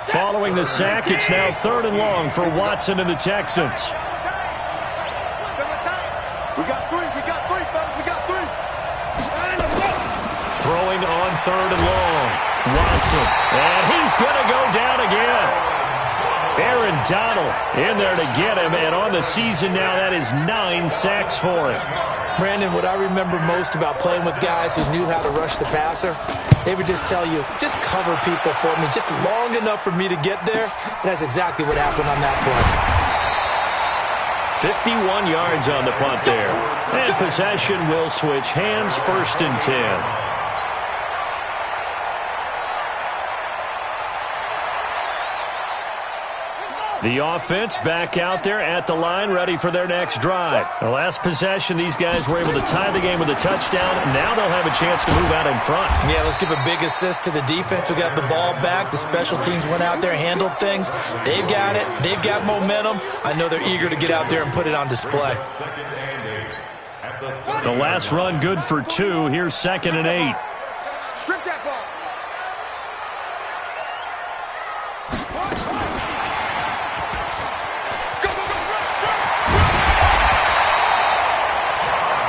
Following the sack, it's now 3rd and long for Watson and the Texans. We got three, fellas, we got three. Throwing on 3rd and long. Watson, and he's going to go down again. Aaron Donald in there to get him, and on the season now, that is 9 sacks for him. Brandon, what I remember most about playing with guys who knew how to rush the passer, they would just tell you, just cover people for me, just long enough for me to get there, and that's exactly what happened on that play. 51 yards on the punt there. And possession will switch hands, 1st and 10. The offense back out there at the line, ready for their next drive. The last possession, these guys were able to tie the game with a touchdown. Now they'll have a chance to move out in front. Yeah, let's give a big assist to the defense who got the ball back. The special teams went out there, handled things. They've got it. They've got momentum. I know they're eager to get out there and put it on display. The last run good for 2. Here's 2nd and 8. Strip that ball.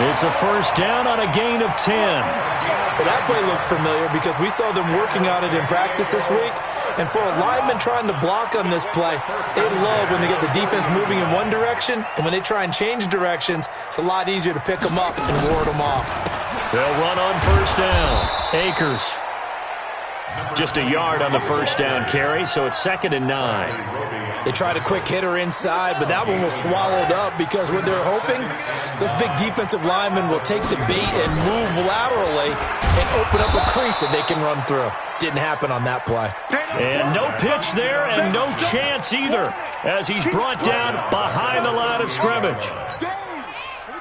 It's a first down on a gain of 10. Well, that play looks familiar because we saw them working on it in practice this week. And for a lineman trying to block on this play, they love when they get the defense moving in one direction. And when they try and change directions, it's a lot easier to pick them up and ward them off. They'll run on first down. Akers. Just a yard on the first down carry, so it's 2nd and 9. They tried a quick hitter inside, but that one was swallowed up because what they're hoping, those big defensive linemen will take the bait and move laterally and open up a crease that they can run through. Didn't happen on that play. And no pitch there and no chance either as he's brought down behind the line of scrimmage.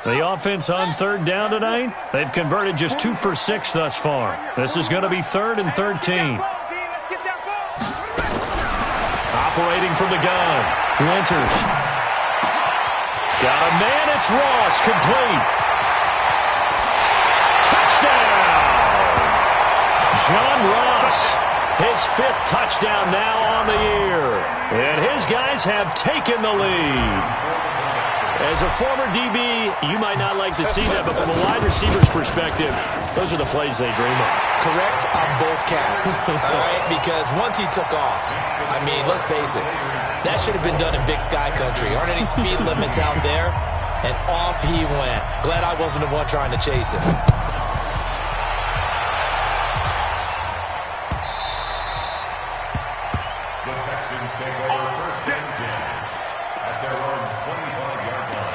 The offense on 3rd down tonight, they've converted just 2 for 6 thus far. This is going to be 3rd and 13. Operating from the gun, Winters. Got a man, it's Ross, complete. Touchdown! John Ross, his 5th touchdown now on the year. And his guys have taken the lead. As a former DB, you might not like to see that, but from a wide receiver's perspective, those are the plays they dream of. Correct on both counts, all right? Because once he took off, I mean, let's face it, that should have been done in Big Sky Country. Aren't any speed limits out there? And off he went. Glad I wasn't the one trying to chase him. The Texans take over 1st and 10 at their own 25-yard line.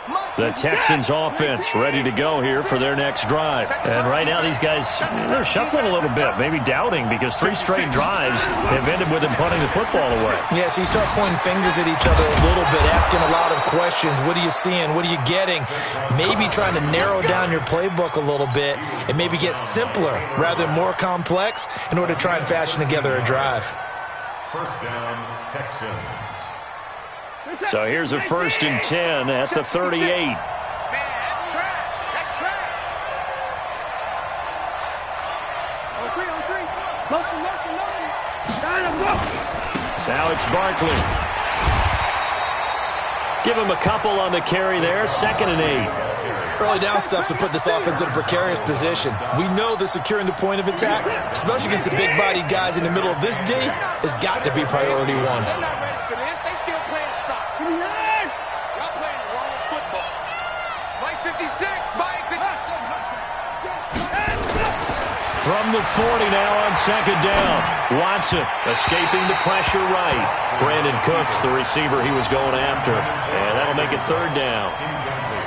Mike The Texans offense ready to go here for their next drive. And right now these guys, they're shuffling a little bit, maybe doubting, because 3 straight drives have ended with them punting the football away. Yeah, so you start pointing fingers at each other a little bit, asking a lot of questions. What are you seeing? What are you getting? Maybe trying to narrow down your playbook a little bit and maybe get simpler rather than more complex in order to try and fashion together a drive. First down, Texans. So here's a 1st and 10 at the 38. Man, that's trash. That's trash. On three. Motion. Now it's Barkley. Give him a couple on the carry there. 2nd and 8. Early down stuff to put this offense in a precarious position. We know that securing the point of attack, especially against the big-bodied guys in the middle of this D, has got to be priority 1. They're not ready for this. They still playing soccer. Y'all playing the wrong football. Mike 56. Mike 56. From the 40 now on 2nd down. Watson escaping the pressure right. Brandon Cooks, the receiver he was going after. And that'll make it 3rd down.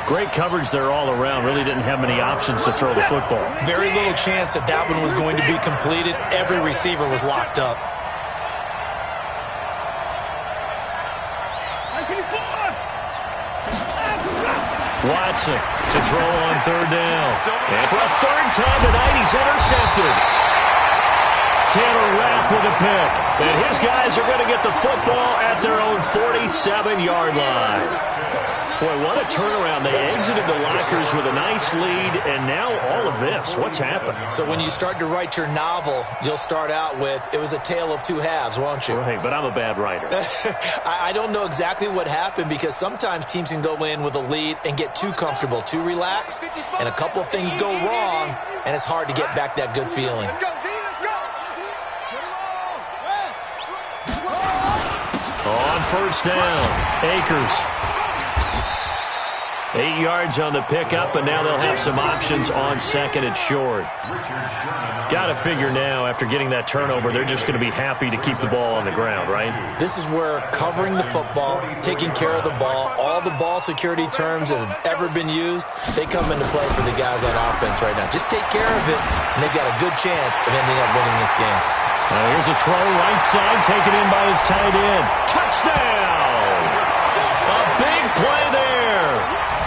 Great coverage there all around. Really didn't have many options to throw the football. Very little chance that one was going to be completed. Every receiver was locked up. Watson to throw on 3rd down. And for a 3rd time tonight, he's intercepted. Taylor Rapp with a pick. And his guys are going to get the football at their own 47-yard line. Boy, what a turnaround. They exited the lockers with a nice lead, and now all of this. What's happened? So when you start to write your novel, you'll start out with, it was a tale of 2 halves, won't you? Right, but I'm a bad writer. I don't know exactly what happened, because sometimes teams can go in with a lead and get too comfortable, too relaxed, and a couple of things go wrong, and it's hard to get back that good feeling. Let's go, D. Let's go. On 1st down, Akers. 8 yards on the pickup, and now they'll have some options on 2nd and short. Got to figure now, after getting that turnover, they're just going to be happy to keep the ball on the ground, right? This is where covering the football, taking care of the ball, all the ball security terms that have ever been used, they come into play for the guys on offense right now. Just take care of it, and they've got a good chance of ending up winning this game. Now here's a throw, right side, taken in by his tight end. Touchdown! A big play there.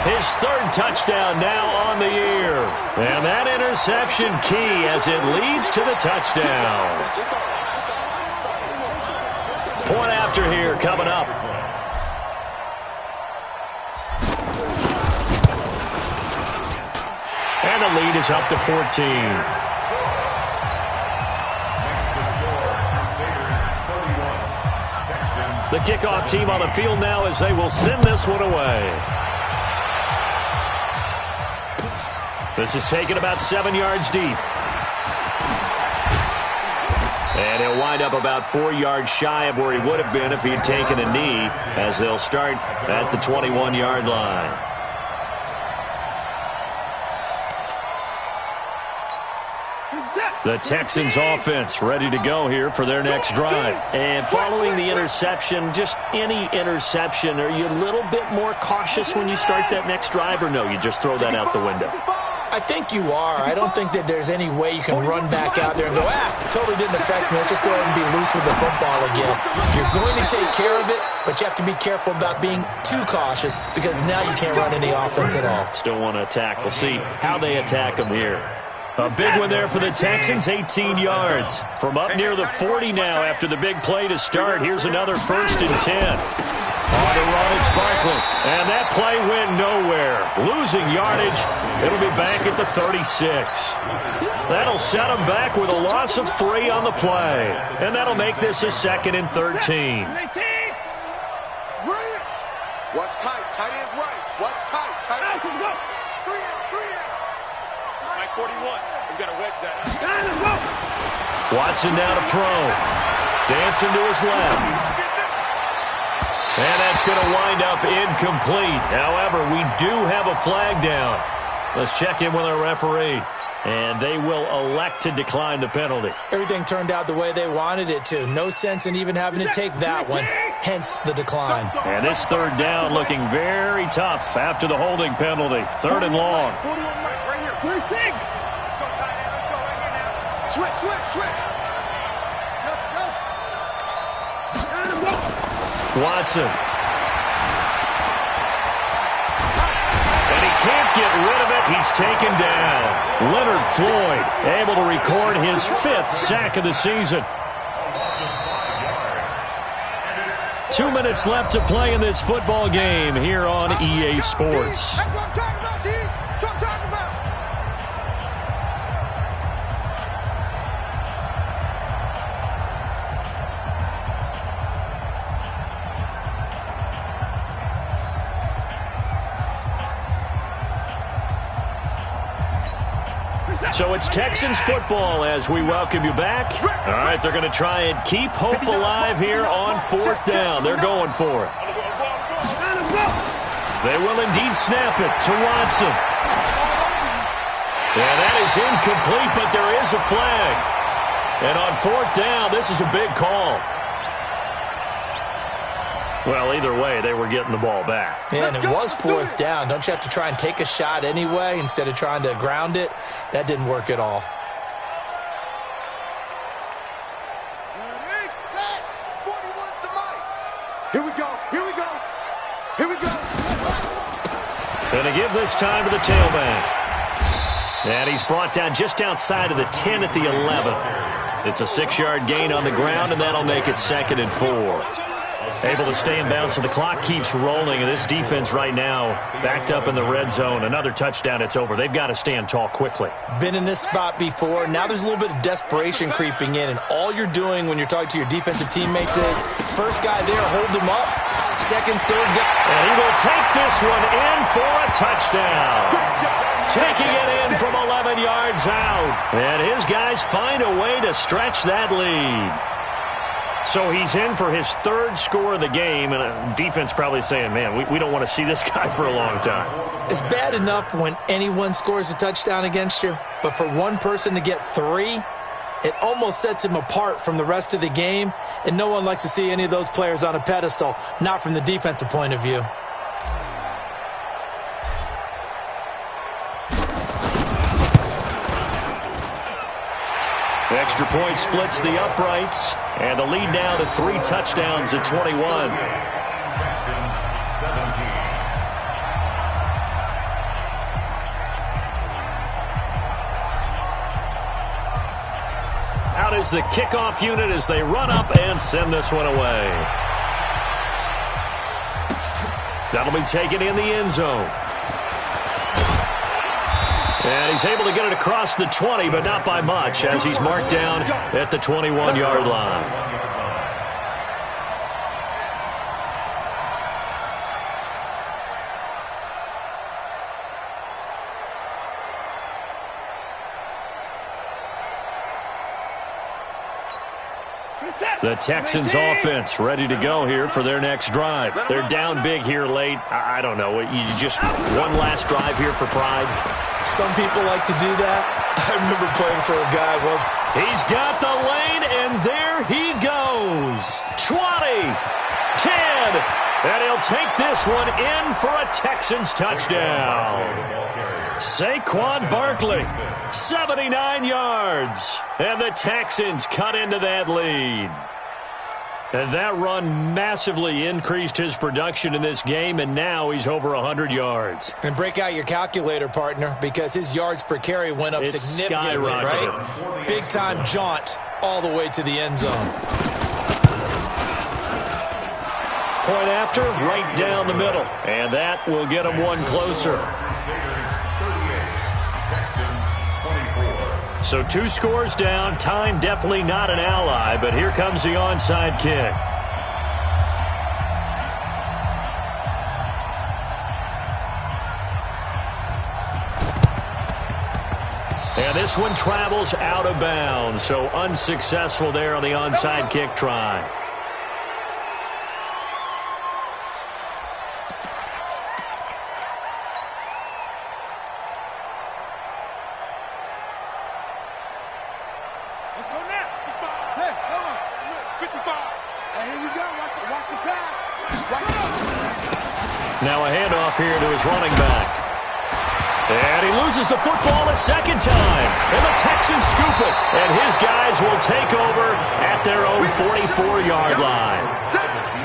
His 3rd touchdown now on the year. And that interception key as it leads to the touchdown. Point after here coming up. And the lead is up to 14. The kickoff team on the field now as they will send this one away. This is taken about 7 yards deep. And he'll wind up about 4 yards shy of where he would have been if he had taken a knee, as they'll start at the 21-yard line. The Texans offense ready to go here for their next drive. And following the interception, just any interception, are you a little bit more cautious when you start that next drive, or no, you just throw that out the window? I think you are. I don't think that there's any way you can run back out there and go, totally didn't affect me. Let's just go ahead and be loose with the football again. You're going to take care of it, but you have to be careful about being too cautious, because now you can't run any offense at all. Still want to attack. We'll see how they attack them here. A big one there for the Texans, 18 yards. From up near the 40 now after the big play to start. Here's another 1st and 10. On the run, it's Barkley. And that play went nowhere. Losing yardage. It'll be back at the 36. That'll set them back with a loss of 3 on the play. And that'll make this a 2nd and 13. What's tight? Tight ends right. What's tight? Tight ends. 3 out. Mike 41. We've got to wedge that out. Watson now to throw. Dancing to his left. And that's going to wind up incomplete. However, we do have a flag down. Let's check in with our referee. And they will elect to decline the penalty. Everything turned out the way they wanted it to. No sense in even having to take that one. hence the decline. And this third down looking very tough after the holding penalty. Third and long. Watson. And he can't get rid of it. He's taken down. Leonard Floyd able to record his 5th sack of the season. 2 minutes left to play in this football game here on EA Sports. That's what I'm talking about, D. That's what I'm talking about. So it's Texans football as we welcome you back. All right, they're going to try and keep hope alive here on 4th down. They're going for it. They will indeed snap it to Watson. And that is incomplete, but there is a flag. And on 4th down, this is a big call. Well, either way, they were getting the ball back. Yeah, and it was 4th down. Don't you have to try and take a shot anyway instead of trying to ground it? That didn't work at all. Here we go. Here we go. Here we go. Going to give this time to the tailback. And he's brought down just outside of the 10 at the 11. It's a 6-yard gain on the ground, and that'll make it 2nd and 4. Able to stay in bounds, so the clock keeps rolling. And this defense right now backed up in the red zone. Another touchdown, it's over. They've got to stand tall quickly. Been in this spot before. Now there's a little bit of desperation creeping in. And all you're doing when you're talking to your defensive teammates is, first guy there, hold him up. Second, third guy. And he will take this one in for a touchdown. Taking it in from 11 yards out. And his guys find a way to stretch that lead. So he's in for his 3rd score of the game, and defense probably saying, man, we don't want to see this guy for a long time. It's bad enough when anyone scores a touchdown against you, but for one person to get 3, it almost sets him apart from the rest of the game, and no one likes to see any of those players on a pedestal, not from the defensive point of view. Extra point splits the uprights, and the lead now to 3 touchdowns at 21. Texans 17. Out is the kickoff unit as they run up and send this one away. That'll be taken in the end zone. And he's able to get it across the 20, but not by much, as he's marked down at the 21-yard line. The Texans offense ready to go here for their next drive. They're down big here late. I don't know. You just one last drive here for pride. Some people like to do that. I remember playing for a guy once. He's got the lane, and there he goes. 20, 10, and he'll take this one in for a Texans touchdown. Saquon Barkley, 79 yards, and the Texans cut into that lead. And that run massively increased his production in this game, and now he's over 100 yards. And break out your calculator, partner, because his yards per carry went up significantly, right? Big-time jaunt all the way to the end zone. Point after, right down the middle. And that will get him one closer. So 2 scores down. Time definitely not an ally, but here comes the onside kick. And this one travels out of bounds, so unsuccessful there on the onside kick try. Let's go now. Hey, hold on. 55. Here we go. Watch the pass. Now a handoff here to his running back. And he loses the football a second time. And the Texans scoop it. And his guys will take over at their own 44-yard line.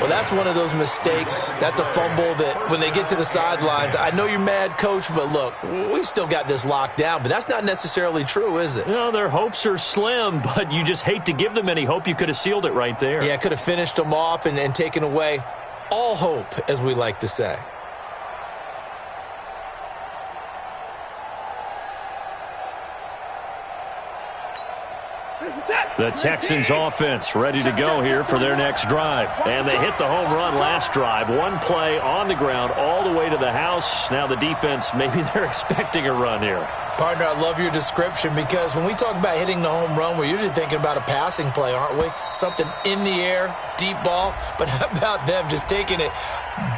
Well, that's one of those mistakes. That's a fumble that when they get to the sidelines, I know you're mad, Coach, but look, we've still got this locked down. But that's not necessarily true, is it? No, their hopes are slim, but you just hate to give them any hope. You could have sealed it right there. Yeah, could have finished them off and taken away all hope, as we like to say. The Texans offense ready to go here for their next drive. And they hit the home run last drive. One play on the ground all the way to the house. Now the defense, maybe they're expecting a run here. Partner, I love your description because when we talk about hitting the home run, we're usually thinking about a passing play, aren't we? Something in the air, deep ball. But how about them just taking it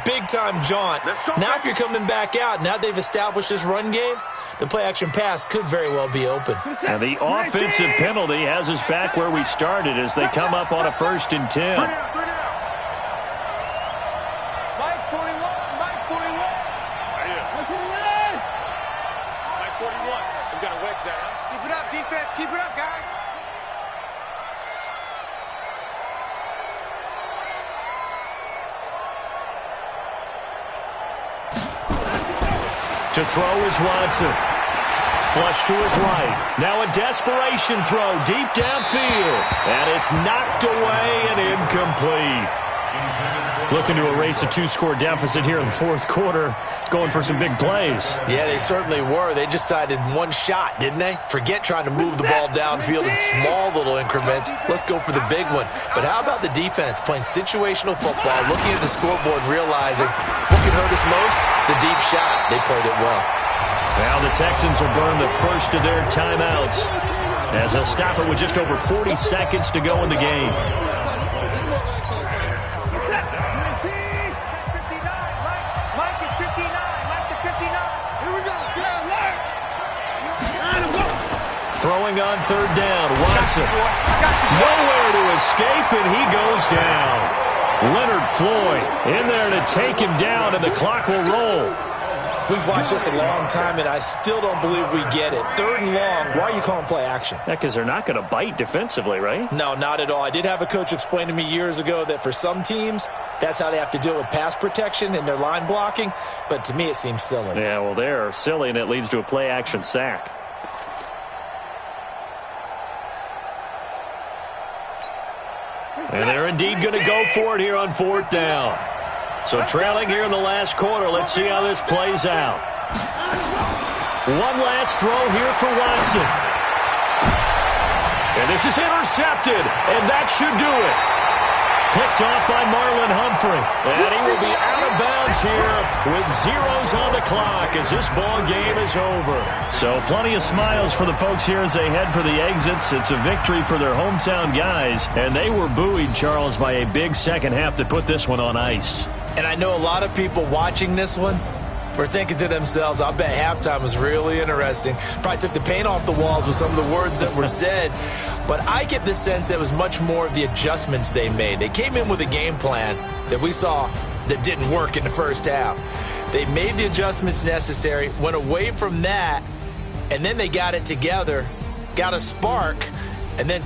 big-time jaunt? Now if you're coming back out, now they've established this run game, the play-action pass could very well be open. And the offensive penalty has us back where we started as they come up on a 1st and 10. Mike 41. Mike 41. Mike 41. Mike 41. We've got a wedge there, huh? Keep it up, defense. Keep it up, guys. To throw is Watson. Flush to his right. Now a desperation throw deep downfield. And it's knocked away and incomplete. Looking to erase a 2-score deficit here in the fourth quarter. Going for some big plays. Yeah, they certainly were. They just decided one shot, didn't they? Forget trying to move the ball downfield in small little increments. Let's go for the big one. But how about the defense playing situational football, looking at the scoreboard, realizing what can hurt us most? The deep shot. They played it well. Now the Texans will burn the first of their timeouts as they'll stop it with just over 40 seconds to go in the game. Throwing on 3rd down, Watson. Nowhere to escape, and he goes down. Leonard Floyd in there to take him down, and the clock will roll. We've watched this a long time, and I still don't believe we get it. 3rd and long, why are you calling play action? Yeah, because they're not going to bite defensively, right? No, not at all. I did have a coach explain to me years ago that for some teams, that's how they have to deal with pass protection and their line blocking, but to me it seems silly. Yeah, well, they're silly, and it leads to a play action sack. And they're indeed going to go for it here on 4th down. So trailing here in the last quarter, let's see how this plays out. One last throw here for Watson. And this is intercepted, and that should do it. Picked off by Marlon Humphrey. And he will be out of bounds here with zeros on the clock as this ball game is over. So plenty of smiles for the folks here as they head for the exits. It's a victory for their hometown guys. And they were buoyed, Charles, by a big second half to put this one on ice. And I know a lot of people watching this one were thinking to themselves, I bet halftime was really interesting. Probably took the paint off the walls with some of the words that were said. But I get the sense that it was much more of the adjustments they made. They came in with a game plan that we saw that didn't work in the first half. They made the adjustments necessary, went away from that, and then they got it together, got a spark, and then